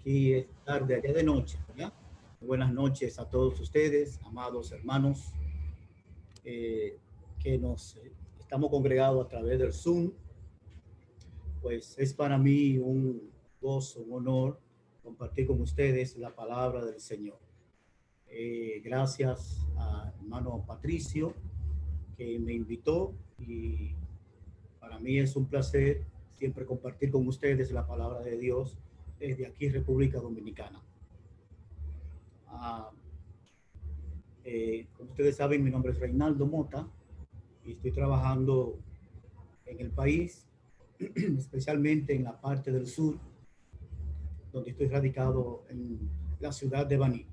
Aquí es tarde, allá de noche, ¿ya? Buenas noches a todos ustedes, amados hermanos, que nos estamos congregados a través del Zoom. Pues es para mí un gozo, un honor compartir con ustedes la palabra del Señor. Gracias a hermano Patricio que me invitó, y para mí es un placer siempre compartir con ustedes la palabra de Dios desde aquí, República Dominicana. Ah, Como ustedes saben, mi nombre es Reinaldo Mota y estoy trabajando en el país, especialmente en la parte del sur, donde estoy radicado en la ciudad de Baní.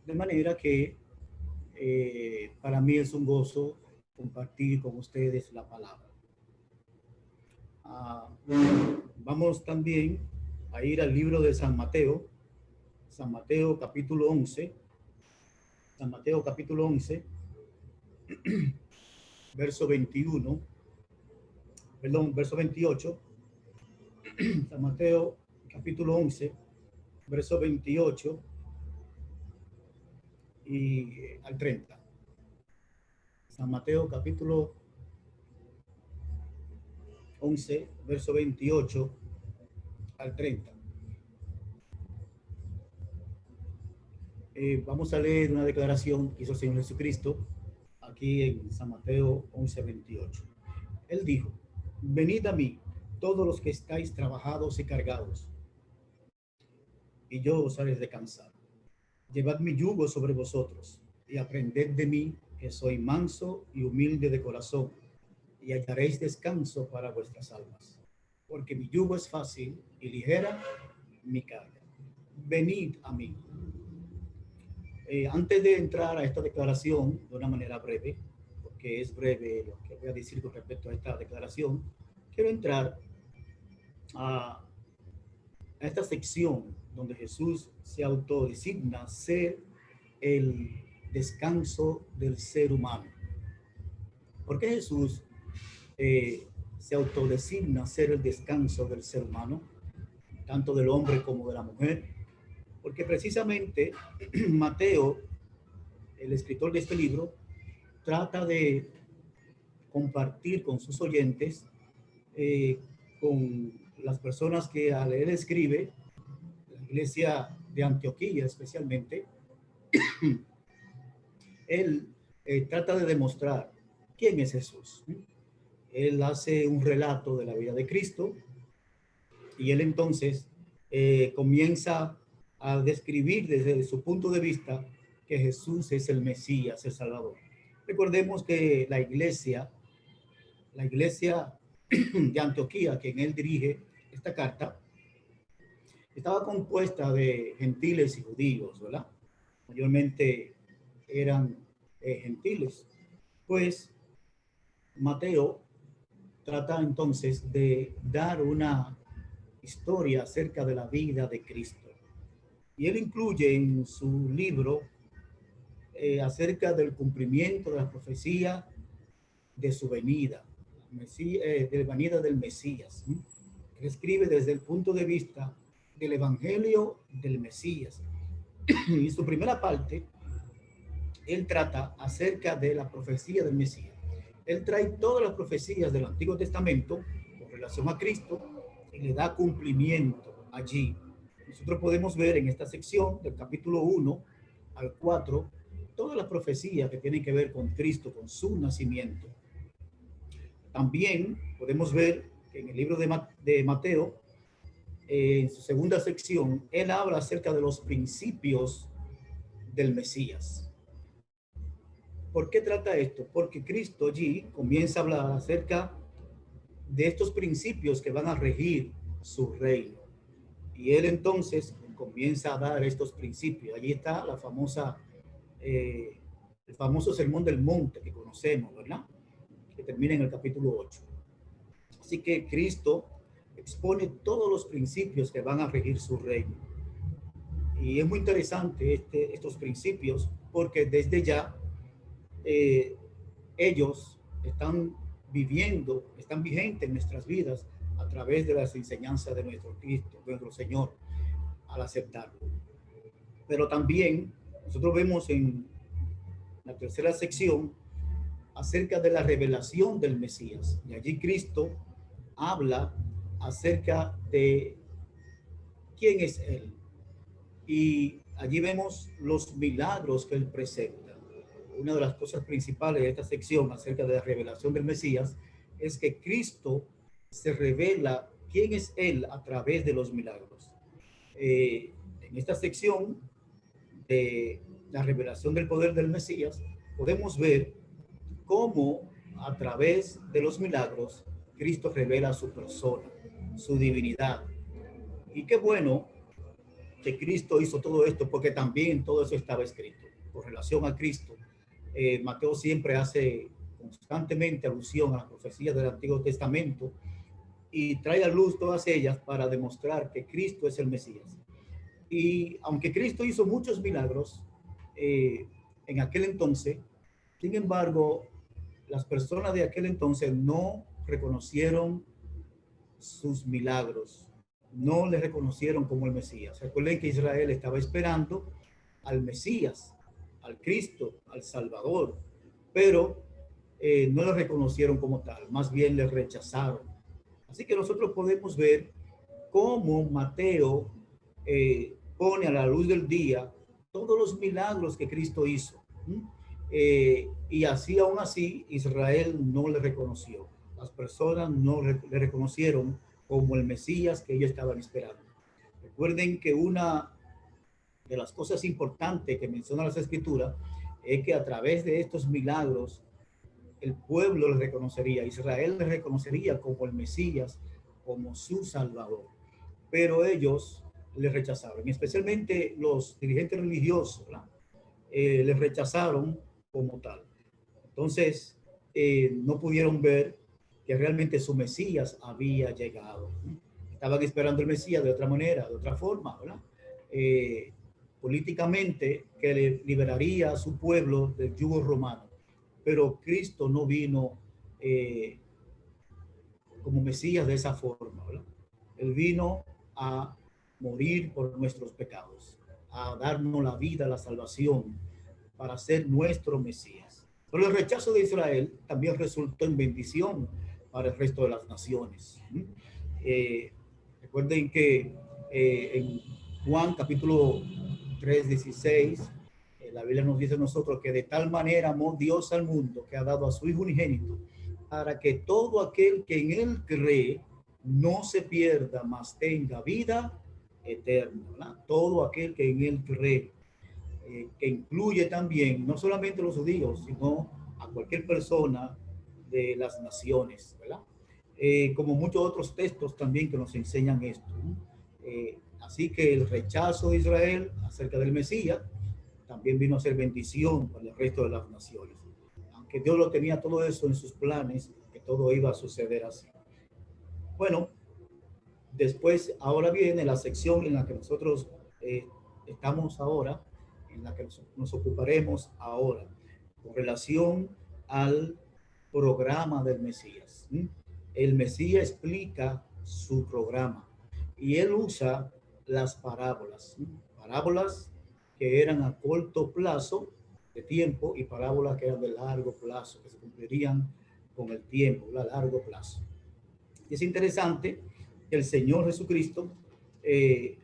De manera que para mí es un gozo compartir con ustedes la palabra. Vamos también a ir al libro de San Mateo capítulo 11, San Mateo capítulo 11, verso 21, verso 28, San Mateo capítulo 11, verso 28 y al 30. San Mateo capítulo 11, verso 28 al 30. Vamos a leer una declaración que hizo el Señor Jesucristo aquí en San Mateo 11, 28. Él dijo: venid a mí, todos los que estáis trabajados y cargados, y yo os haré descansar. Llevad mi yugo sobre vosotros, y aprended de mí, que soy manso y humilde de corazón, y hallaréis descanso para vuestras almas. Porque mi yugo es fácil y ligera mi carga. Venid a mí. Antes de entrar a esta declaración de una manera breve, porque es breve lo que voy a decir con respecto a esta declaración, quiero entrar a esta sección donde Jesús se autodesigna ser el descanso del ser humano. ¿Por qué Jesús se autodesigna ser el descanso del ser humano, tanto del hombre como de la mujer? Porque precisamente Mateo, el escritor de este libro, trata de compartir con sus oyentes, con las personas que a él escribe, la iglesia de Antioquía especialmente, él trata de demostrar quién es Jesús. Él hace un relato de la vida de Cristo y él entonces comienza a describir desde su punto de vista que Jesús es el Mesías, el Salvador. Recordemos que la iglesia de Antioquía, que en él dirige esta carta, estaba compuesta de gentiles y judíos, ¿verdad? Mayormente eran gentiles. Pues Mateo trata entonces de dar una historia acerca de la vida de Cristo. Y él incluye en su libro acerca del cumplimiento de la profecía de su venida, de la venida del Mesías. Él escribe desde el punto de vista del Evangelio del Mesías. Y su primera parte, él trata acerca de la profecía del Mesías. Él trae todas las profecías del Antiguo Testamento con relación a Cristo y le da cumplimiento allí. Nosotros podemos ver en esta sección del capítulo 1 al 4 todas las profecías que tienen que ver con Cristo, con su nacimiento. También podemos ver que en el libro de Mateo, en su segunda sección, él habla acerca de los principios del Mesías. ¿Por qué trata esto? Porque Cristo allí comienza a hablar acerca de estos principios que van a regir su reino. Y él entonces comienza a dar estos principios. Allí está la famosa, el famoso Sermón del Monte que conocemos, ¿verdad? Que termina en el capítulo 8. Así que Cristo expone todos los principios que van a regir su reino. Y es muy interesante estos principios porque desde ya ellos están vigentes en nuestras vidas a través de las enseñanzas de nuestro Cristo, nuestro Señor. al aceptarlo. Pero también nosotros vemos en la tercera sección acerca de la revelación del Mesías. Y allí Cristo habla acerca de quién es Él. Y allí vemos los milagros que Él presenta. Una de las cosas principales de esta sección acerca de la revelación del Mesías es que Cristo se revela quién es Él a través de los milagros. En esta sección de la revelación del poder del Mesías, podemos ver cómo a través de los milagros Cristo revela su persona, su divinidad. Y qué bueno que Cristo hizo todo esto, porque también todo eso estaba escrito. Con relación a Cristo, Mateo siempre hace constantemente alusión a las profecías del Antiguo Testamento y trae a luz todas ellas para demostrar que Cristo es el Mesías. Y aunque Cristo hizo muchos milagros en aquel entonces, sin embargo, las personas de aquel entonces no reconocieron sus milagros, no le reconocieron como el Mesías. Recuerden que Israel estaba esperando al Mesías, al Cristo, al Salvador, pero no lo reconocieron como tal, más bien le rechazaron. Así que nosotros podemos ver cómo Mateo pone a la luz del día todos los milagros que Cristo hizo. Y así, aún así, Israel no le reconoció. Las personas no le reconocieron como el Mesías que ellos estaban esperando. Recuerden que una de las cosas importantes que menciona las Escrituras es que a través de estos milagros el pueblo le reconocería, Israel le reconocería como el Mesías, como su Salvador. Pero ellos le rechazaron, especialmente los dirigentes religiosos, les rechazaron como tal. Entonces, no pudieron ver que realmente su Mesías había llegado. Estaban esperando el Mesías de otra manera, de otra forma, ¿verdad? Políticamente, que le liberaría a su pueblo del yugo romano. Pero Cristo no vino como Mesías de esa forma, ¿verdad? Él vino a morir por nuestros pecados, a darnos la vida, la salvación, para ser nuestro Mesías. Pero el rechazo de Israel también resultó en bendición para el resto de las naciones. Recuerden que en Juan capítulo 3:16, la Biblia nos dice a nosotros que de tal manera amó Dios al mundo que ha dado a su Hijo unigénito para que todo aquel que en él cree no se pierda, mas tenga vida eterna, ¿verdad? Todo aquel que en él cree, que incluye también no solamente los judíos, sino a cualquier persona de las naciones, ¿verdad? Como muchos otros textos también que nos enseñan esto, ¿no? Así que el rechazo de Israel acerca del Mesías también vino a ser bendición para el resto de las naciones. Aunque Dios lo tenía todo eso en sus planes, que todo iba a suceder así. Bueno, después, ahora viene la sección en la que nosotros estamos ahora, en la que nos ocuparemos ahora, con relación al programa del Mesías. El Mesías explica su programa y él usa las parábolas, parábolas que eran a corto plazo de tiempo y parábolas que eran de largo plazo, que se cumplirían con el tiempo, a largo plazo. Y es interesante que el Señor Jesucristo,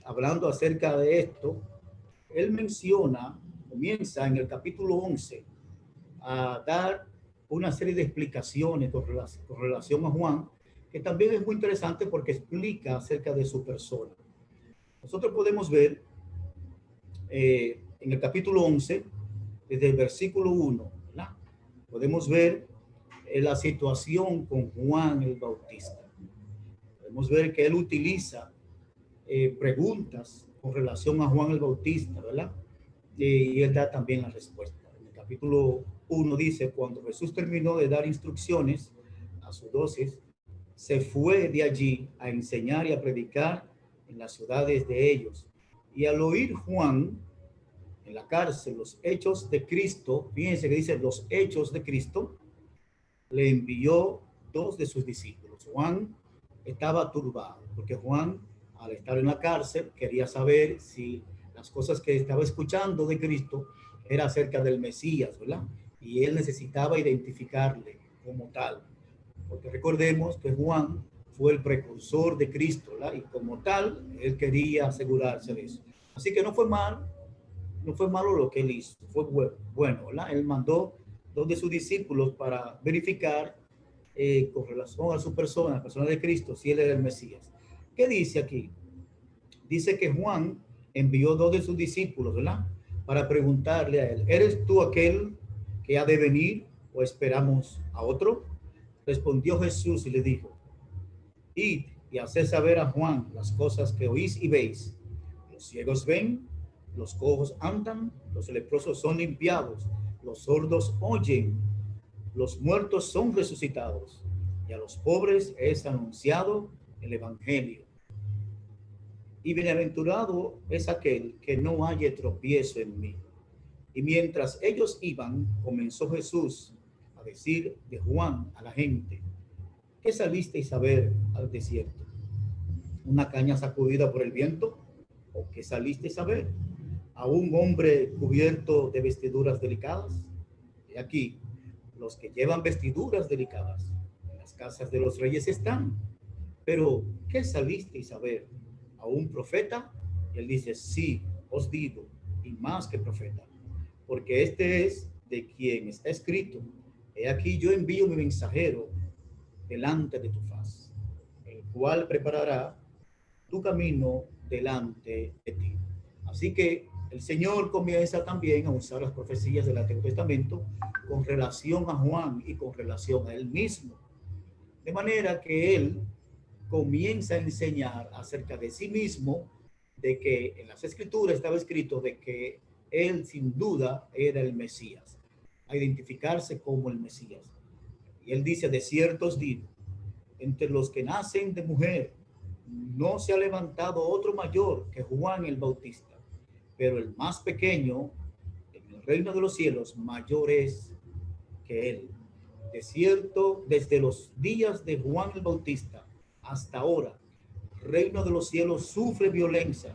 hablando acerca de esto, él comienza en el capítulo 11 a dar una serie de explicaciones con relación a Juan, que también es muy interesante porque explica acerca de su persona. Nosotros podemos ver en el capítulo 11, desde el versículo 1, ¿verdad? Podemos ver la situación con Juan el Bautista. Podemos ver que él utiliza preguntas con relación a Juan el Bautista, ¿verdad? Y él da también la respuesta. En el capítulo 1 dice, cuando Jesús terminó de dar instrucciones a sus 12, se fue de allí a enseñar y a predicar en las ciudades de ellos. Y al oír Juan en la cárcel los hechos de Cristo, fíjense que dice los hechos de Cristo, le envió 2 de sus discípulos. Juan estaba turbado porque Juan al estar en la cárcel, quería saber si las cosas que estaba escuchando de Cristo era acerca del Mesías, ¿verdad? Y él necesitaba identificarle como tal, porque recordemos que Juan fue el precursor de Cristo, ¿verdad? Y como tal, él quería asegurarse de eso. Así que no fue malo lo que él hizo, fue bueno, ¿verdad? Él mandó dos de sus discípulos para verificar con relación a su persona, la persona de Cristo, si él era el Mesías. ¿Qué dice aquí? Dice que Juan envió dos de sus discípulos, ¿verdad? Para preguntarle a él, ¿eres tú aquel que ha de venir o esperamos a otro? Respondió Jesús y le dijo, id y haced saber a Juan las cosas que oís y veis. Los ciegos ven, los cojos andan, los leprosos son limpiados, los sordos oyen, los muertos son resucitados, y a los pobres es anunciado el evangelio. Y bienaventurado es aquel que no haya tropiezo en mí. Y mientras ellos iban, comenzó Jesús a decir de Juan a la gente, ¿qué salisteis a ver al desierto? ¿Una caña sacudida por el viento? ¿O qué salisteis a ver? ¿A un hombre cubierto de vestiduras delicadas? Y aquí, los que llevan vestiduras delicadas en las casas de los reyes están. Pero, ¿qué salisteis a ver? ¿A un profeta? Y él dice, sí, os digo, y más que profeta, porque este es de quien está escrito, he aquí yo envío mi mensajero delante de tu faz, el cual preparará tu camino delante de ti. Así que el Señor comienza también a usar las profecías del Antiguo Testamento con relación a Juan y con relación a él mismo. De manera que él comienza a enseñar acerca de sí mismo, de que en las Escrituras estaba escrito de que él sin duda era el Mesías, a identificarse como el Mesías. Y él dice, de cierto os digo, entre los que nacen de mujer, no se ha levantado otro mayor que Juan el Bautista, pero el más pequeño en el reino de los cielos mayor es que él. De cierto, desde los días de Juan el Bautista hasta ahora, el reino de los cielos sufre violencia,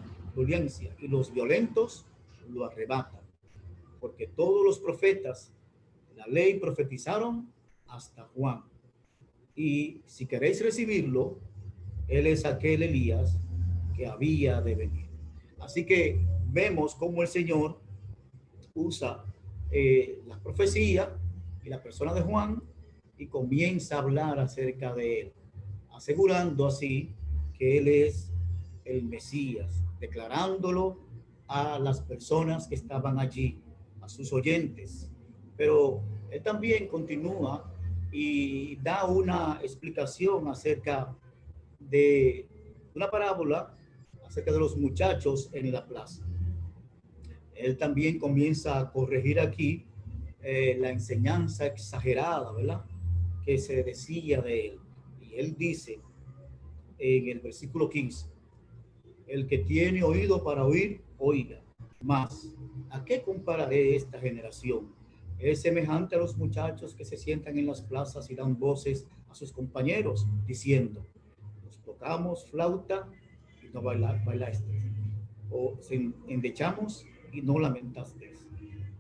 y los violentos lo arrebatan, porque todos los profetas de la ley profetizaron hasta Juan. Y si queréis recibirlo, él es aquel Elías que había de venir. Así que vemos cómo el Señor usa la profecía y la persona de Juan y comienza a hablar acerca de él, asegurando así que él es el Mesías, declarándolo a las personas que estaban allí, a sus oyentes. Pero él también continúa y da una explicación acerca de una parábola acerca de los muchachos en la plaza. Él también comienza a corregir aquí la enseñanza exagerada, ¿verdad? Que se decía de él. Y él dice en el versículo 15, el que tiene oído para oír, oiga. Mas, ¿a qué compararé esta generación? Es semejante a los muchachos que se sientan en las plazas y dan voces a sus compañeros, diciendo, nos tocamos flauta y no bailaste, o endechamos y no lamentaste,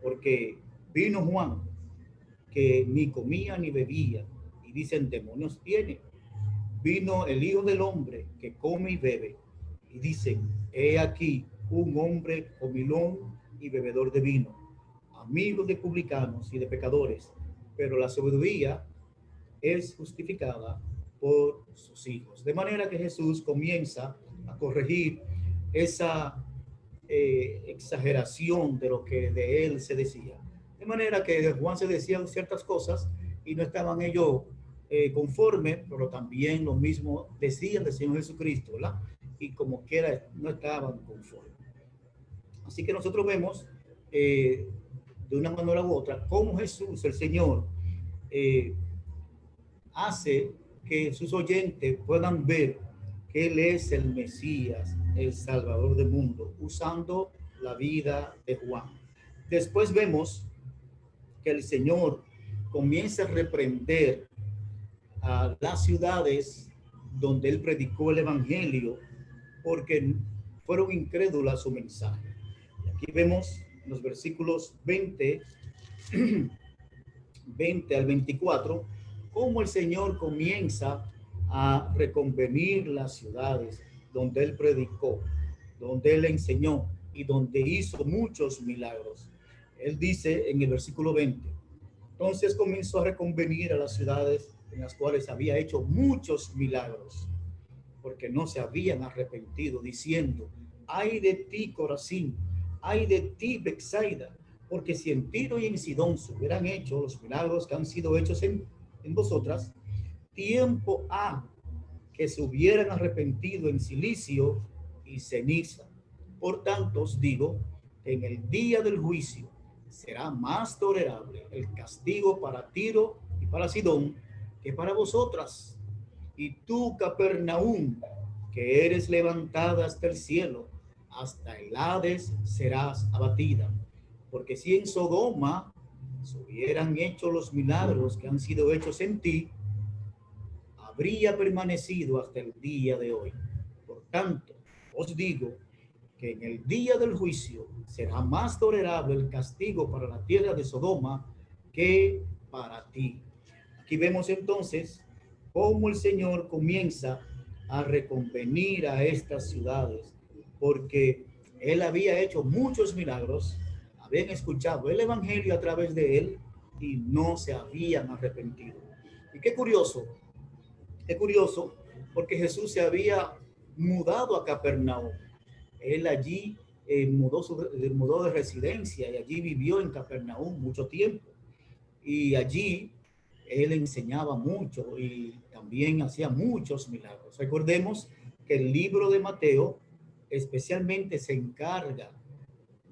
porque vino Juan, que ni comía ni bebía, y dicen, demonios tiene. Vino el Hijo del Hombre, que come y bebe, y dicen, he aquí un hombre comilón y bebedor de vino, amigo de publicanos y de pecadores, pero la sabiduría es justificada por sus hijos. De manera que Jesús comienza a corregir esa exageración de lo que de él se decía. De manera que de Juan se decían ciertas cosas y no estaban ellos conformes, pero también lo mismo decían del Señor Jesucristo, ¿verdad? Y como quiera no estaban conformes. Así que nosotros vemos de una manera u otra cómo Jesús, el Señor, hace que sus oyentes puedan ver que Él es el Mesías, el Salvador del mundo, usando la vida de Juan. Después vemos que el Señor comienza a reprender a las ciudades donde Él predicó el Evangelio porque fueron incrédulas a su mensaje. Y aquí vemos en los versículos 20 al 24, cómo el Señor comienza a reconvenir las ciudades donde Él predicó, donde Él enseñó y donde hizo muchos milagros. Él dice en el versículo 20, entonces comenzó a reconvenir a las ciudades en las cuales había hecho muchos milagros, porque no se habían arrepentido, diciendo, ay de ti, Corazín, ay de ti, Betsaida, porque si en Tiro y en Sidón se hubieran hecho los milagros que han sido hechos en vosotras, tiempo ha que se hubieran arrepentido en silicio y ceniza. Por tanto os digo, en el día del juicio será más tolerable el castigo para Tiro y para Sidón que para vosotras. Y tú, Capernaum, que eres levantada hasta el cielo, hasta el Hades serás abatida. Porque si en Sodoma se hubieran hecho los milagros que han sido hechos en ti, habría permanecido hasta el día de hoy. Por tanto, os digo que en el día del juicio será más tolerable el castigo para la tierra de Sodoma que para ti. Aquí vemos entonces cómo el Señor comienza a reconvenir a estas ciudades, porque Él había hecho muchos milagros, habían escuchado el Evangelio a través de Él y no se habían arrepentido. Y qué curioso, porque Jesús se había mudado a Capernaum. Él allí mudó de residencia y allí vivió en Capernaum mucho tiempo. Y allí él enseñaba mucho y también hacía muchos milagros. Recordemos que el libro de Mateo especialmente se encarga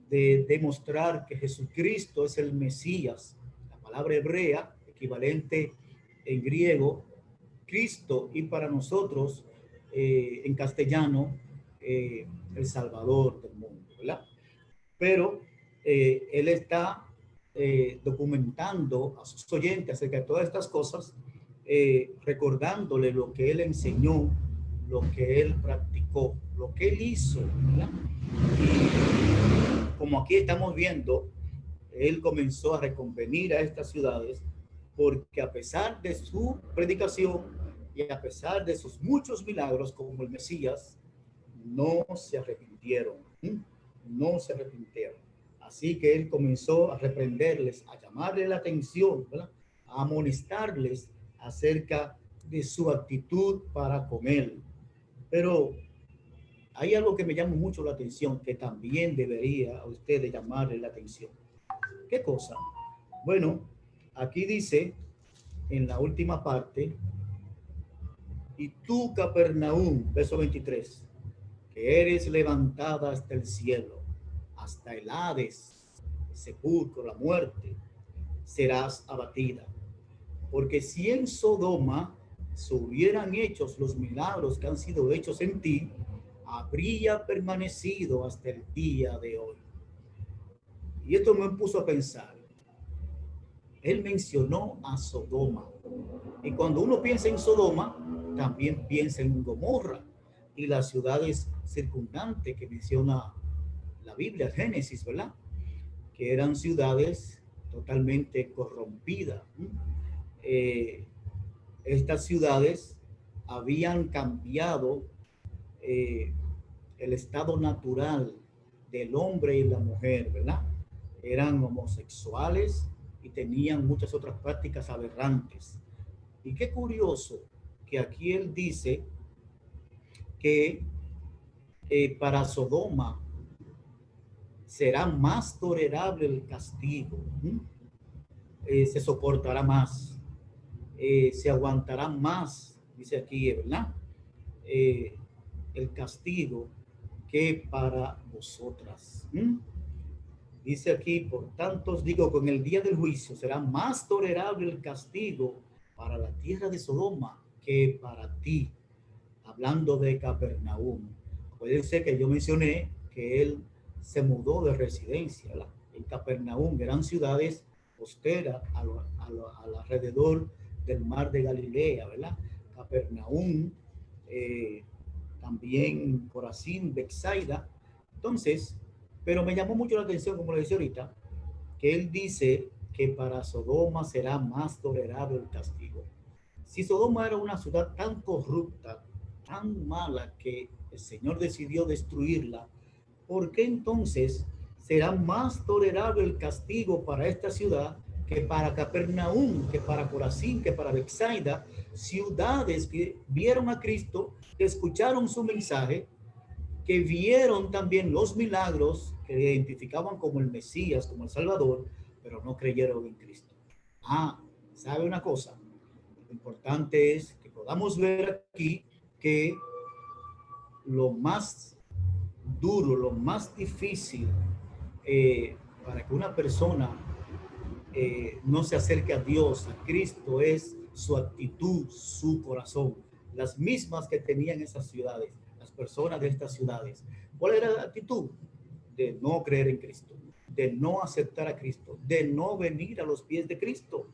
de demostrar que Jesucristo es el Mesías. La palabra hebrea, equivalente en griego, Cristo, y para nosotros en castellano, el Salvador del mundo, ¿verdad? Pero él está documentando a sus oyentes acerca de todas estas cosas, recordándole lo que él enseñó, lo que él practicó, lo que él hizo, ¿verdad? Y como aquí estamos viendo, él comenzó a reconvenir a estas ciudades porque a pesar de su predicación y a pesar de sus muchos milagros como el Mesías, no se arrepintieron, no se arrepintieron. Así que él comenzó a reprenderles, a llamarle la atención, ¿verdad? A amonestarles acerca de su actitud para con él. Pero hay algo que me llama mucho la atención, que también debería a ustedes llamarle la atención. ¿Qué cosa? Bueno, aquí dice en la última parte, y tú, Capernaum, verso 23, que eres levantada hasta el cielo, hasta el Hades, el sepulcro, la muerte, serás abatida. Porque si en Sodoma se hubieran hecho los milagros que han sido hechos en ti, habría permanecido hasta el día de hoy. Y esto me puso a pensar. Él mencionó a Sodoma. Y cuando uno piensa en Sodoma, también piensa en Gomorra y las ciudades circundantes que menciona la Biblia, Génesis, ¿verdad? Que eran ciudades totalmente corrompidas. Estas ciudades habían cambiado el estado natural del hombre y la mujer, ¿verdad? Eran homosexuales y tenían muchas otras prácticas aberrantes. Y qué curioso que aquí él dice que para Sodoma será más tolerable el castigo, se soportará más, se aguantará más, dice aquí, ¿verdad? El castigo que para vosotras. Dice aquí, por tanto os digo, con el día del juicio será más tolerable el castigo para la tierra de Sodoma que para ti. Hablando de Capernaum. Puede ser que yo mencioné que él se mudó de residencia, ¿verdad? En Capernaum, eran ciudades costeras al alrededor del mar de Galilea, ¿verdad? Capernaum también Corazín, Betsaida. Entonces, pero me llamó mucho la atención, como le decía ahorita, que él dice que para Sodoma será más tolerable el castigo. Si Sodoma era una ciudad tan corrupta, tan mala, que el Señor decidió destruirla, ¿por qué entonces será más tolerable el castigo para esta ciudad que para Capernaum, que para Corazín, que para Betsaida, ciudades que vieron a Cristo, que escucharon su mensaje, que vieron también los milagros que identificaban como el Mesías, como el Salvador, pero no creyeron en Cristo? Ah, ¿sabe una cosa? Lo importante es que podamos ver aquí que lo más duro, lo más difícil para que una persona no se acerque a Dios, a Cristo, es su actitud, su corazón, las mismas que tenían esas ciudades, las personas de estas ciudades. ¿Cuál era la actitud? De no creer en Cristo, de no aceptar a Cristo, de no venir a los pies de Cristo.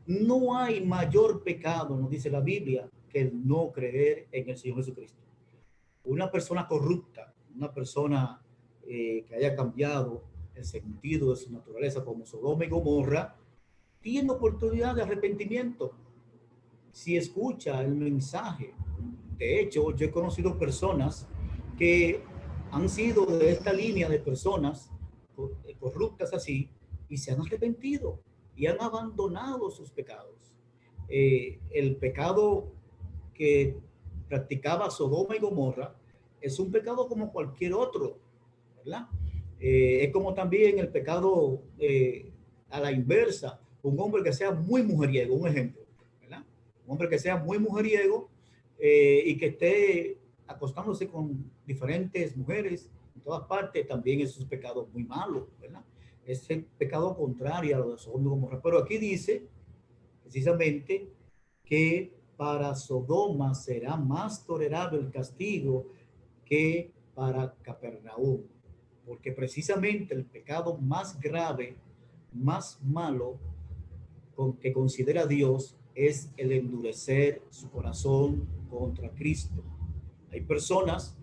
No hay mayor pecado, nos dice la Biblia, que el no creer en el Señor Jesucristo. Una persona corrupta, una persona que haya cambiado el sentido de su naturaleza, como Sodoma y Gomorra, tiene oportunidad de arrepentimiento si escucha el mensaje. De hecho, yo he conocido personas que han sido de esta línea de personas corruptas así y se han arrepentido y han abandonado sus pecados. El pecado que practicaba Sodoma y Gomorra es un pecado como cualquier otro, ¿verdad? Es como también el pecado a la inversa, un hombre que sea muy mujeriego, un ejemplo, ¿verdad? Un hombre que sea muy mujeriego y que esté acostándose con diferentes mujeres en todas partes, también es un pecado muy malo, ¿verdad? Es el pecado contrario a lo de Sodoma y Gomorra. Pero aquí dice precisamente que para Sodoma será más tolerable el castigo que para Capernaum, porque precisamente el pecado más grave, más malo que considera Dios es el endurecer su corazón contra Cristo. Hay personas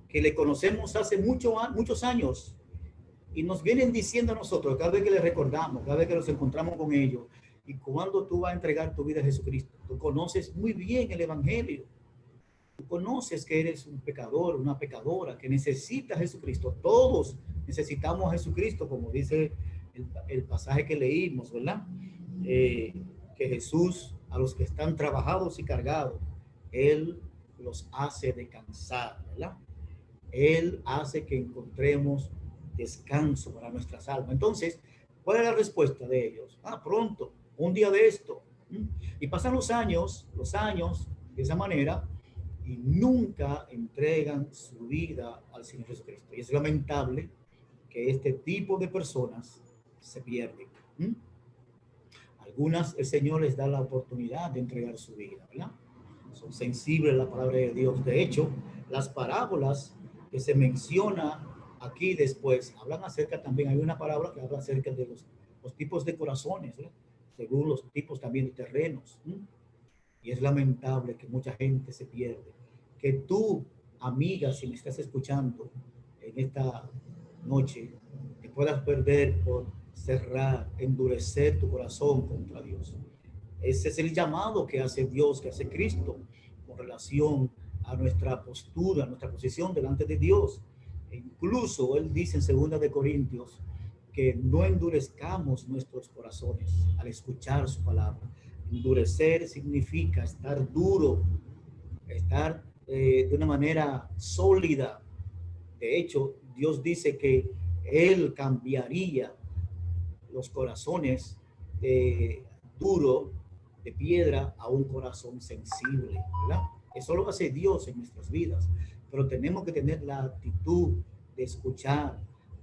que le conocemos hace muchos años y nos vienen diciendo a nosotros, cada vez que les recordamos, cada vez que nos encontramos con ellos, ¿y cuándo tú vas a entregar tu vida a Jesucristo? Tú conoces muy bien el Evangelio. Tú conoces que eres un pecador, una pecadora, que necesita a Jesucristo. Todos necesitamos a Jesucristo, como dice el pasaje que leímos, ¿verdad? Que Jesús, a los que están trabajados y cargados, Él los hace descansar, ¿verdad? Él hace que encontremos descanso para nuestras almas. Entonces, ¿cuál es la respuesta de ellos? Ah, pronto, un día de esto. Y pasan los años de esa manera y nunca entregan su vida al Señor Jesucristo. Y es lamentable que este tipo de personas se pierden. Algunas el Señor les da la oportunidad de entregar su vida, ¿verdad? Son sensibles a la palabra de Dios. De hecho, las parábolas que se menciona aquí después hablan acerca también, hay una parábola que habla acerca de los tipos de corazones, ¿verdad? Según los tipos también de terrenos. Y es lamentable que mucha gente se pierde. Que tú, amiga, si me estás escuchando en esta noche, te puedas perder por cerrar, endurecer tu corazón contra Dios. Ese es el llamado que hace Dios, que hace Cristo, con relación a nuestra postura, a nuestra posición delante de Dios. E incluso Él dice en 2 de Corintios que no endurezcamos nuestros corazones al escuchar su palabra. Endurecer significa estar duro, estar de una manera sólida. De hecho, Dios dice que Él cambiaría los corazones duro de piedra a un corazón sensible, ¿verdad? Eso lo hace Dios en nuestras vidas, pero tenemos que tener la actitud de escuchar,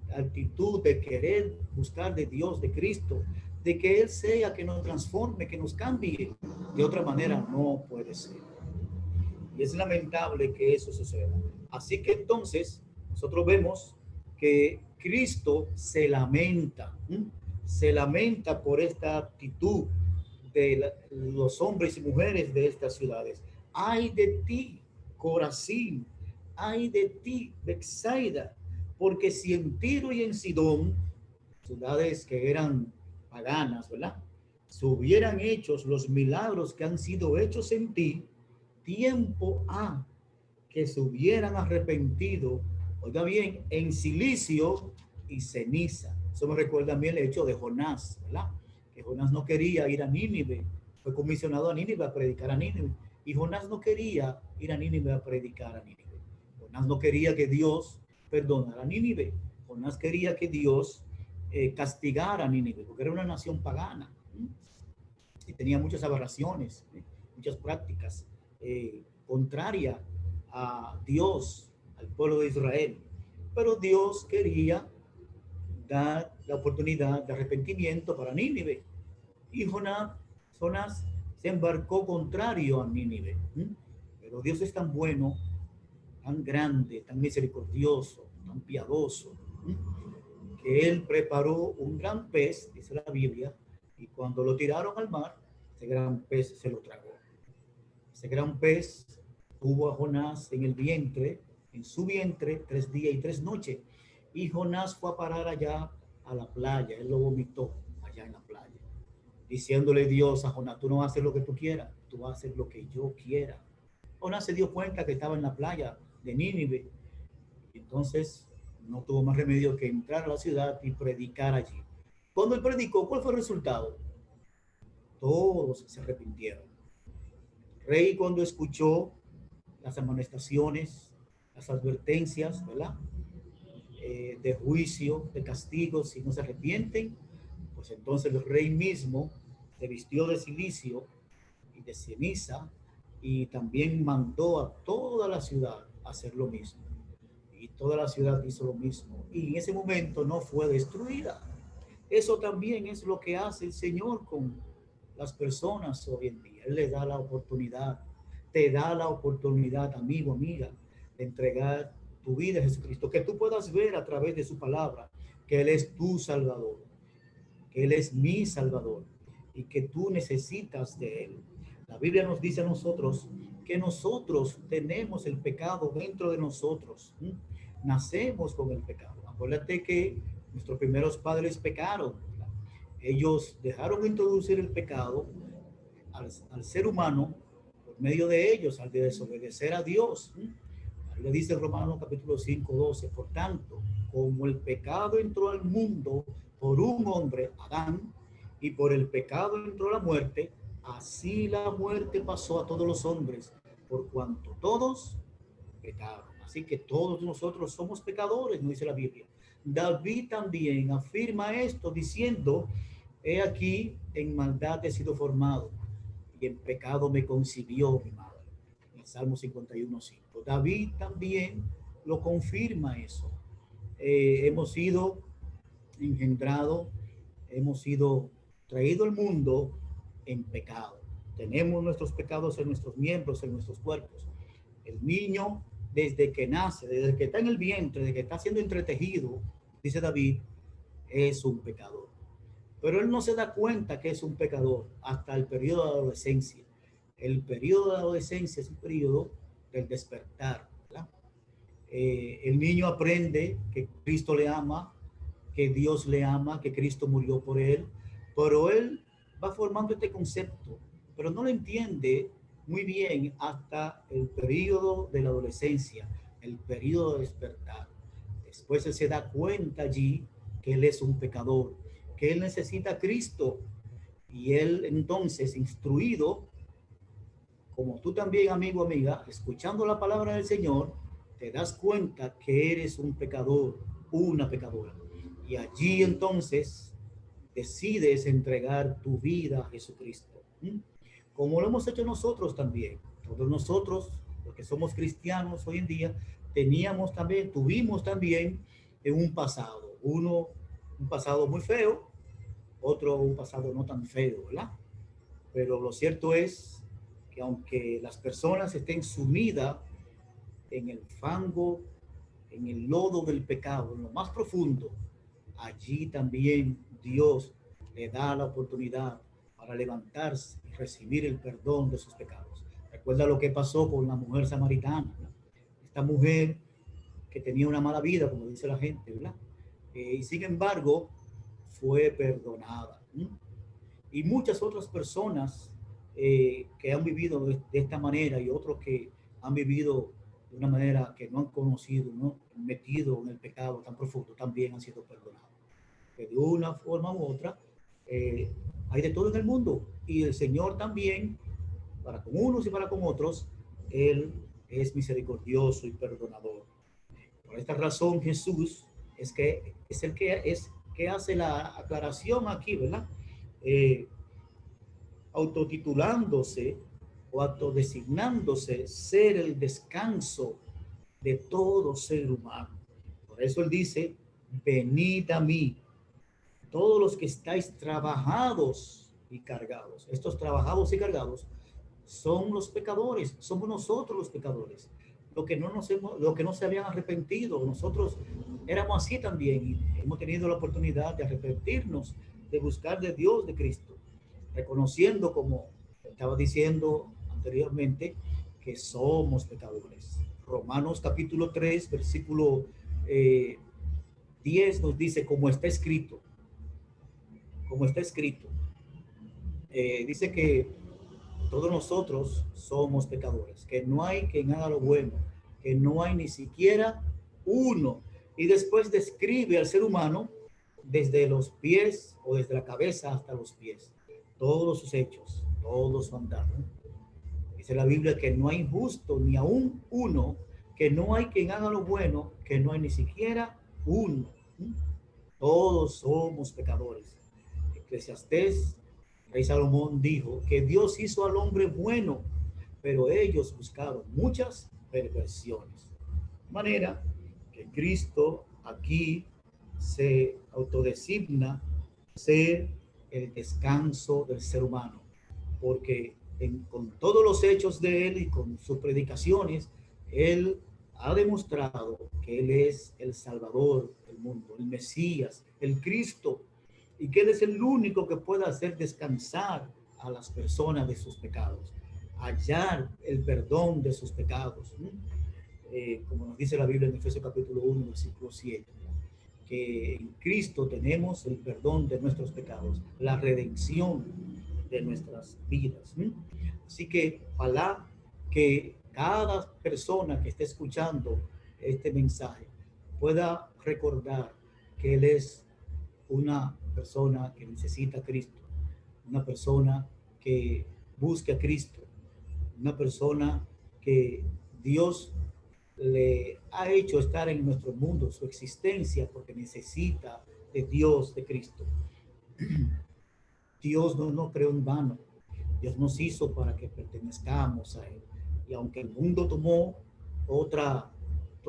la actitud de querer buscar de Dios, de Cristo, de que Él sea que nos transforme, que nos cambie. De otra manera no puede ser. Y es lamentable que eso suceda. Así que entonces nosotros vemos que Cristo se lamenta por esta actitud de los hombres y mujeres de estas ciudades. Ay de ti, Corazín, ay de ti, Bethsaida, porque si en Tiro y en Sidón, ciudades que eran paganas, ¿verdad? Se hubieran hecho los milagros que han sido hechos en ti, tiempo ha que se hubieran arrepentido, oiga bien, en silicio y ceniza. Eso me recuerda a mí el hecho de Jonás, ¿verdad? Que Jonás no quería ir a Nínive, fue comisionado a Nínive a predicar a Nínive, y Jonás no quería ir a Nínive a predicar a Nínive. Jonás no quería que Dios perdonara a Nínive. Jonás quería que Dios castigara a Nínive, porque era una nación pagana, ¿sí? Y tenía muchas aberraciones, ¿sí? Muchas prácticas contrarias a Dios, al pueblo de Israel. Pero Dios quería dar la oportunidad de arrepentimiento para Nínive. Y Jonás se embarcó contrario a Nínive. Pero Dios es tan bueno, tan grande, tan misericordioso, tan piadoso, que él preparó un gran pez, dice la Biblia, y cuando lo tiraron al mar, ese gran pez se lo tragó. Ese gran pez tuvo a Jonás en el vientre, en su vientre, 3 días y 3 noches. Y Jonás fue a parar allá a la playa, él lo vomitó allá en la playa, diciéndole Dios a Jonás, tú no haces lo que tú quieras, tú haces lo que yo quiera. Jonás se dio cuenta que estaba en la playa de Nínive, y entonces no tuvo más remedio que entrar a la ciudad y predicar allí. Cuando él predicó, ¿cuál fue el resultado? Todos se arrepintieron. El rey, cuando escuchó las amonestaciones, las advertencias, ¿verdad? De juicio, de castigo, si no se arrepienten, pues entonces el rey mismo se vistió de silicio y de ceniza y también mandó a toda la ciudad a hacer lo mismo. Y toda la ciudad hizo lo mismo. Y en ese momento no fue destruida. Eso también es lo que hace el Señor con las personas hoy en día. Él le da la oportunidad, te da la oportunidad, amigo, amiga, de entregar tu vida a Jesucristo, que tú puedas ver a través de su palabra que Él es tu Salvador, que Él es mi Salvador y que tú necesitas de Él. La Biblia nos dice a nosotros que nosotros tenemos el pecado dentro de nosotros. Nacemos con el pecado. Acuérdate que nuestros primeros padres pecaron. Ellos dejaron de introducir el pecado al ser humano por medio de ellos, al de desobedecer a Dios. La Biblia dice en Romanos capítulo 5:12, por tanto, como el pecado entró al mundo por un hombre, Adán, y por el pecado entró la muerte, así la muerte pasó a todos los hombres, por cuanto todos pecaron. Así que todos nosotros somos pecadores, no dice la Biblia. David también afirma esto diciendo, he aquí en maldad he sido formado y en pecado me concibió mi madre. En el Salmo 51:5. David también lo confirma eso. Hemos sido engendrados, hemos sido traído al mundo en pecado. Tenemos nuestros pecados en nuestros miembros, en nuestros cuerpos. El niño, desde que nace, desde que está en el vientre, desde que está siendo entretejido, dice David, es un pecador. Pero él no se da cuenta que es un pecador hasta el periodo de adolescencia. El periodo de adolescencia es un periodo del despertar, ¿verdad? El niño aprende que Cristo le ama, que Dios le ama, que Cristo murió por él, pero él va formando este concepto, pero no lo entiende muy bien hasta el periodo de la adolescencia, el periodo de despertar. Después él se da cuenta allí que él es un pecador, que él necesita a Cristo, y él entonces, instruido, como tú también, amigo, amiga, escuchando la palabra del Señor, te das cuenta que eres un pecador, una pecadora. Y allí entonces decides entregar tu vida a Jesucristo. Como lo hemos hecho nosotros también. Todos nosotros, los que somos cristianos hoy en día, tuvimos también en un pasado. Uno, un pasado muy feo, otro un pasado no tan feo, ¿verdad? Pero lo cierto es que aunque las personas estén sumidas en el fango, en el lodo del pecado, en lo más profundo, allí también Dios le da la oportunidad para levantarse y recibir el perdón de sus pecados. Recuerda lo que pasó con la mujer samaritana. esta mujer que tenía una mala vida, como dice la gente, ¿verdad? Y sin embargo, fue perdonada. Y muchas otras personas que han vivido de esta manera y otros que han vivido de una manera que no han conocido, ¿no? Metido en el pecado tan profundo, también han sido perdonados. Que de una forma u otra, hay de todo en el mundo. Y el Señor también, para con unos y para con otros, Él es misericordioso y perdonador. Por esta razón, Jesús es el que hace la aclaración aquí, ¿verdad? Autotitulándose o autodesignándose ser el descanso de todo ser humano. Por eso él dice, venid a mí, todos los que estáis trabajados y cargados. Estos trabajados y cargados son los pecadores, somos nosotros los pecadores, lo que no se habían arrepentido. Nosotros éramos así también y hemos tenido la oportunidad de arrepentirnos, de buscar de Dios, de Cristo, reconociendo, como estaba diciendo anteriormente, que somos pecadores. Romanos capítulo 3, versículo 10 nos dice, como está escrito, dice que todos nosotros somos pecadores, que no hay quien haga lo bueno, que no hay ni siquiera uno. Y después describe al ser humano desde los pies o desde la cabeza hasta los pies, todos sus hechos, todos su andar. Dice la Biblia que no hay justo ni aún uno, que no hay quien haga lo bueno, que no hay ni siquiera uno. Todos somos pecadores. Eclesiastés, rey Salomón dijo que Dios hizo al hombre bueno, pero ellos buscaron muchas perversiones. De manera que Cristo aquí se autodesigna ser el descanso del ser humano, porque con todos los hechos de él y con sus predicaciones, él ha demostrado que él es el Salvador del mundo, el Mesías, el Cristo, y que él es el único que puede hacer descansar a las personas de sus pecados, hallar el perdón de sus pecados. Como nos dice la Biblia en Efesios capítulo 1, versículo 7, que en Cristo tenemos el perdón de nuestros pecados, la redención de nuestras vidas. Así que ojalá que cada persona que esté escuchando este mensaje pueda recordar que él es una persona que necesita a Cristo, una persona que busca a Cristo, una persona que Dios le ha hecho estar en nuestro mundo, su existencia, porque necesita de Dios, de Cristo. Dios no nos creó en vano. Dios nos hizo para que pertenezcamos a Él. Y aunque el mundo tomó otro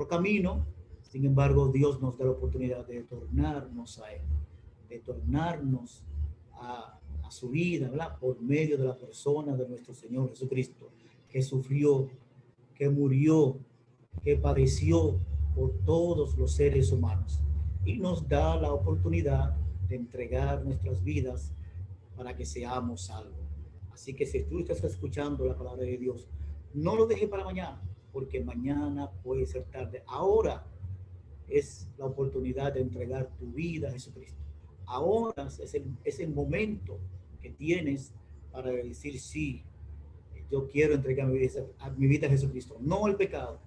camino, sin embargo, Dios nos da la oportunidad de tornarnos a Él, de tornarnos a su vida, ¿verdad? Por medio de la persona de nuestro Señor Jesucristo, que sufrió, que murió, que padeció por todos los seres humanos. Y nos da la oportunidad de entregar nuestras vidas para que seamos salvos. Así que si tú estás escuchando la palabra de Dios, no lo dejes para mañana, porque mañana puede ser tarde. Ahora es la oportunidad de entregar tu vida a Jesucristo. Ahora es el momento que tienes para decir sí, yo quiero entregar mi vida a Jesucristo, no al pecado,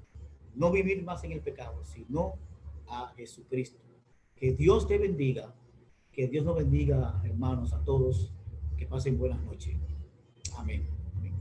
no vivir más en el pecado, sino a Jesucristo. Que Dios te bendiga, que Dios nos bendiga, hermanos, a todos, que pasen buenas noches. Amén. Amén.